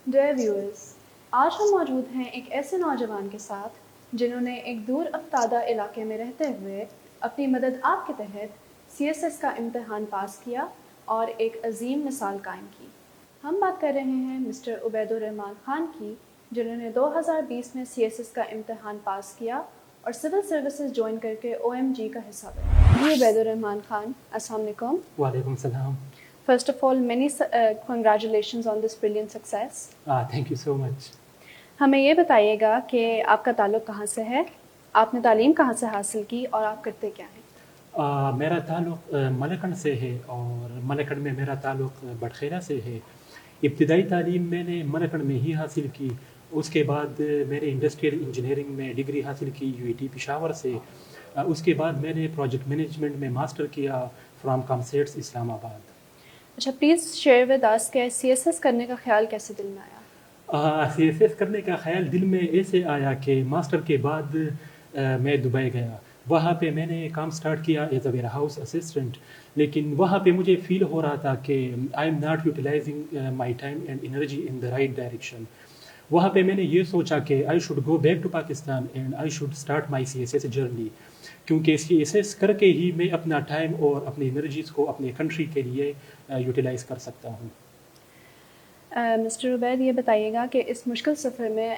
Dear viewers, آج ہم موجود ہیں ایک ایسے نوجوان کے ساتھ جنہوں نے ایک دور افتادہ علاقے میں رہتے ہوئے اپنی مدد آپ کے تحت CSS کا امتحان پاس کیا اور ایک عظیم مثال قائم کی۔ ہم بات کر رہے ہیں مسٹر عبید الرحمان خان کی، جنہوں نے 2020 میں CSS کا امتحان پاس کیا اور سول سروسز جوائن کر کے OMG کا حصہ بنے۔ جی عبید الرحمان خان، السلام علیکم۔ وعلیکم السلام۔ First of all, many congratulations on this brilliant success. Thank you so much. ہمیں یہ بتائیے گا کہ آپ کا تعلق کہاں سے ہے، آپ نے تعلیم کہاں سے حاصل کی اور آپ کرتے کیا ہیں؟ میرا تعلق ملکن سے ہے اور ملکن میں میرا تعلق بٹخیرہ سے ہے۔ ابتدائی تعلیم میں نے ملکن میں ہی حاصل کی، اس کے بعد میں نے انڈسٹریل انجینئرنگ میں ڈگری حاصل کی UET پشاور سے۔ اس کے بعد میں نے پروجیکٹ مینجمنٹ میں ماسٹر کیا فرام کامسیٹس اسلام آباد۔ اچھا، پلیز شیئر ود اس کہ CSS کرنے کا خیال کیسے دل میں آیا؟ CSS کرنے کا خیال دل میں ایسے آیا کہ ماسٹر کے بعد میں دبئی گیا، وہاں پہ میں نے کام سٹارٹ کیا ایز اے ویئر ہاؤس اسسٹنٹ، لیکن وہاں پہ مجھے فیل ہو رہا تھا کہ I am not utilising my time and energy in the right direction. وہاں پہ میں نے یہ سوچا کہ I should go back to Pakistan and I should start my CSS journey, کیونکہ CSS کر کے ہی میں اپنا ٹائم اور اپنی انرجیز کو اپنے کنٹری کے لیے یوٹیلائز کر سکتا ہوں۔ مسٹر عبید، یہ بتائیے گا کہ اس مشکل سفر میں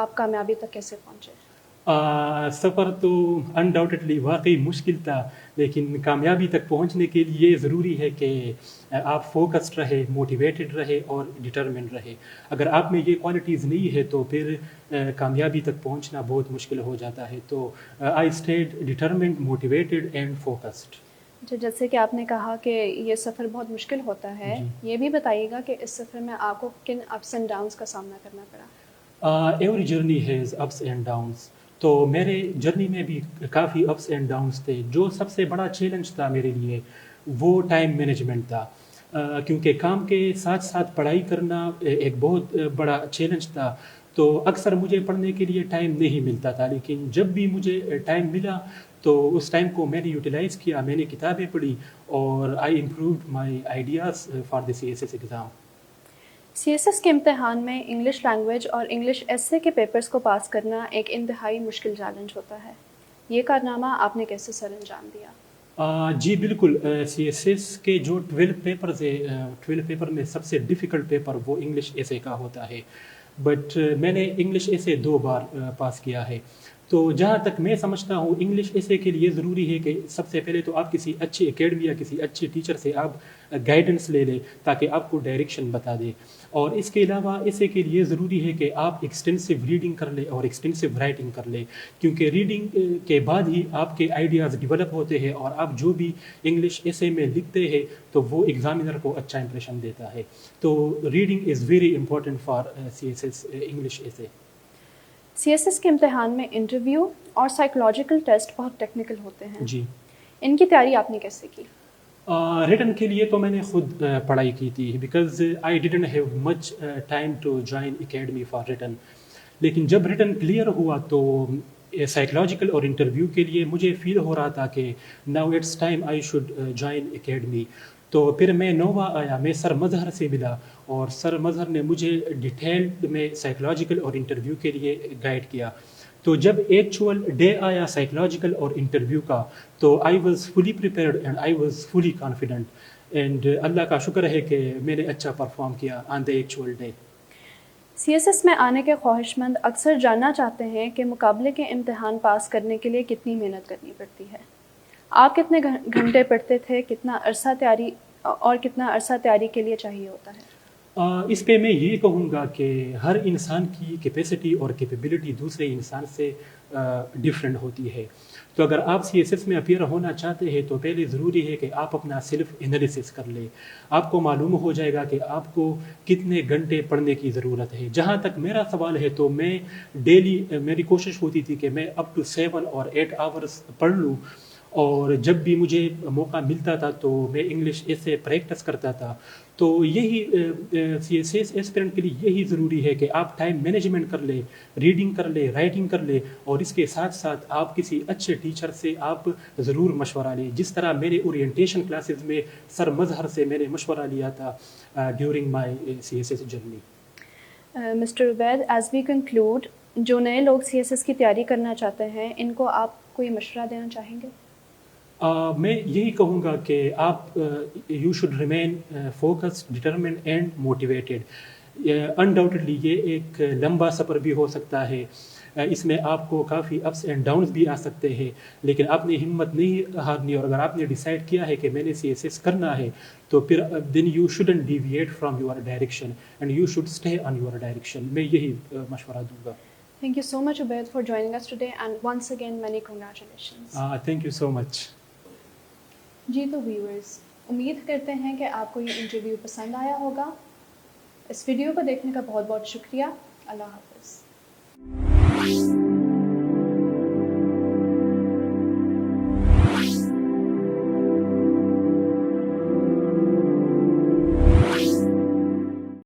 آپ کامیابی تک کیسے پہنچے؟ سفر تو انڈاؤٹڈلی واقعی مشکل تھا، لیکن کامیابی تک پہنچنے کے لیے ضروری ہے کہ آپ فوکسڈ رہے، موٹیویٹڈ رہے اور ڈٹرمنڈ رہے۔ اگر آپ میں یہ کوالٹیز نہیں ہے تو پھر کامیابی تک پہنچنا بہت مشکل ہو جاتا ہے۔ تو I stayed determined, motivated and focused. جیسے کہ آپ نے کہا کہ یہ سفر بہت مشکل ہوتا ہے، یہ بھی بتائیے گا کہ اس سفر میں آپ کو کن اپس اینڈ ڈاؤنس کا سامنا کرنا پڑا؟ Every journey has ups and downs, تو میرے جرنی میں بھی کافی اپس اینڈ ڈاؤنس تھے۔ جو سب سے بڑا چیلنج تھا میرے لیے وہ ٹائم مینجمنٹ تھا، کیونکہ کام کے ساتھ ساتھ پڑھائی کرنا ایک بہت بڑا چیلنج تھا۔ تو اکثر مجھے پڑھنے کے لیے ٹائم نہیں ملتا تھا، لیکن جب بھی مجھے ٹائم ملا تو اس ٹائم کو میں نے یوٹیلائز کیا، میں نے کتابیں پڑھی اور I improved my ideas for the CSS exam. CSS کے امتحان میں انگلش لینگویج اور انگلش ایسے کے پیپرز کو پاس کرنا ایک انتہائی مشکل چیلنج ہوتا ہے، یہ کارنامہ آپ نے کیسے سر انجام دیا؟ جی بالکل، CSS کے جو 12 پیپرز ہے، 12 پیپر میں سب سے ڈیفیکلٹ پیپر وہ انگلش ایسے کا ہوتا ہے، بٹ میں نے انگلش ایسے 2 بار پاس کیا ہے۔ تو جہاں تک میں سمجھتا ہوں انگلش ایسے کے لیے ضروری ہے کہ سب سے پہلے تو آپ کسی اچھی اکیڈمی یا کسی اچھے ٹیچر سے آپ گائیڈنس لے لیں تاکہ آپ کو ڈائریکشن بتا دے، اور اس کے علاوہ ایسے کے لیے ضروری ہے کہ آپ ایکسٹینسو ریڈنگ کر لیں اور ایکسٹینسو رائٹنگ کر لیں، کیونکہ ریڈنگ کے بعد ہی آپ کے آئیڈیاز ڈیولپ ہوتے ہیں اور آپ جو بھی انگلش ایسے میں لکھتے ہیں تو وہ ایگزامینر کو اچھا امپریشن دیتا ہے۔ تو reading is very important for CSS English ایسے۔ CSS کے امتحان میں انٹرویو اور سائیکولوجیکل ٹیسٹ بہت ٹیکنیکل ہوتے ہیں، جی، ان کی تیاری آپ نے کیسے کی؟ ریٹن کے لیے تو میں نے خود پڑھائی کی تھی، because I didn't have much time to join academy for written, لیکن جب ریٹن کلیئر ہوا تو سائیکولوجیکل اور انٹرویو کے لیے مجھے فیل ہو رہا تھا کہ now it's time I should join academy. تو پھر میں نووا آیا، میں سر مظہر سے ملا اور سر مظہر نے مجھے ڈیٹیلڈ میں سائیکولوجیکل اور انٹرویو کے لیے گائیڈ کیا۔ تو جب ایکچوئل ڈے آیا سائیکولوجیکل اور انٹرویو کا تو I was fully prepared and I was fully confident, and اللہ کا شکر ہے کہ میں نے اچھا پرفارم کیا on the actual day. CSS میں آنے کے خواہش مند اکثر جاننا چاہتے ہیں کہ مقابلے کے امتحان پاس کرنے کے لیے کتنی محنت کرنی پڑتی ہے۔ آپ کتنے گھنٹے پڑھتے تھے، کتنا عرصہ تیاری کے لیے چاہیے ہوتا ہے؟ اس پہ میں یہ کہوں گا کہ ہر انسان کی کیپیسٹی اور کیپیبلٹی دوسرے انسان سے ڈفرینٹ ہوتی ہے۔ تو اگر آپ CSS میں اپیئر ہونا چاہتے ہیں تو پہلے ضروری ہے کہ آپ اپنا سیلف انالیسس کر لیں، آپ کو معلوم ہو جائے گا کہ آپ کو کتنے گھنٹے پڑھنے کی ضرورت ہے۔ جہاں تک میرا سوال ہے تو میں ڈیلی میری کوشش ہوتی تھی کہ میں اپ ٹو 7 اور 8 آورس پڑھ لوں، اور جب بھی مجھے موقع ملتا تھا تو میں انگلش ایسے پریکٹس کرتا تھا۔ تو یہی CSS ایسپیرنٹ کے لیے یہی ضروری ہے کہ آپ ٹائم مینجمنٹ کر لیں، ریڈنگ کر لیں، رائٹنگ کر لیں، اور اس کے ساتھ ساتھ آپ کسی اچھے ٹیچر سے آپ ضرور مشورہ لیں، جس طرح میرے اورینٹیشن کلاسز میں سر مظہر سے میں نے مشورہ لیا تھا during my CSS journey. Mister Ubaid, as we conclude, جو نئے لوگ CSS کی تیاری کرنا چاہتے ہیں ان کو آپ کوئی مشورہ دینا چاہیں گے؟ میں یہی کہوں گا کہ آپ you should remain focused, determined and motivated. Undoubtedly یہ ایک لمبا سفر بھی ہو سکتا ہے, اس میں آپ کو کافی اپس اینڈ ڈاؤنس بھی آ سکتے ہیں, لیکن آپ نے ہمت نہیں ہارنی, اور اگر آپ نے ڈیسائیڈ کیا ہے کہ میں نے CSS کرنا ہے تو پھر then you shouldn't deviate from your direction and you should stay on your direction. میں یہی مشورہ دوں گا. Thank you so much, Ubaid, for joining us today, and once again, many congratulations. Thank you so much. جی تو viewers, امید کرتے ہیں کہ آپ کو یہ انٹرویو پسند آیا ہوگا. اس ویڈیو کو دیکھنے کا بہت بہت شکریہ. اللہ حافظ.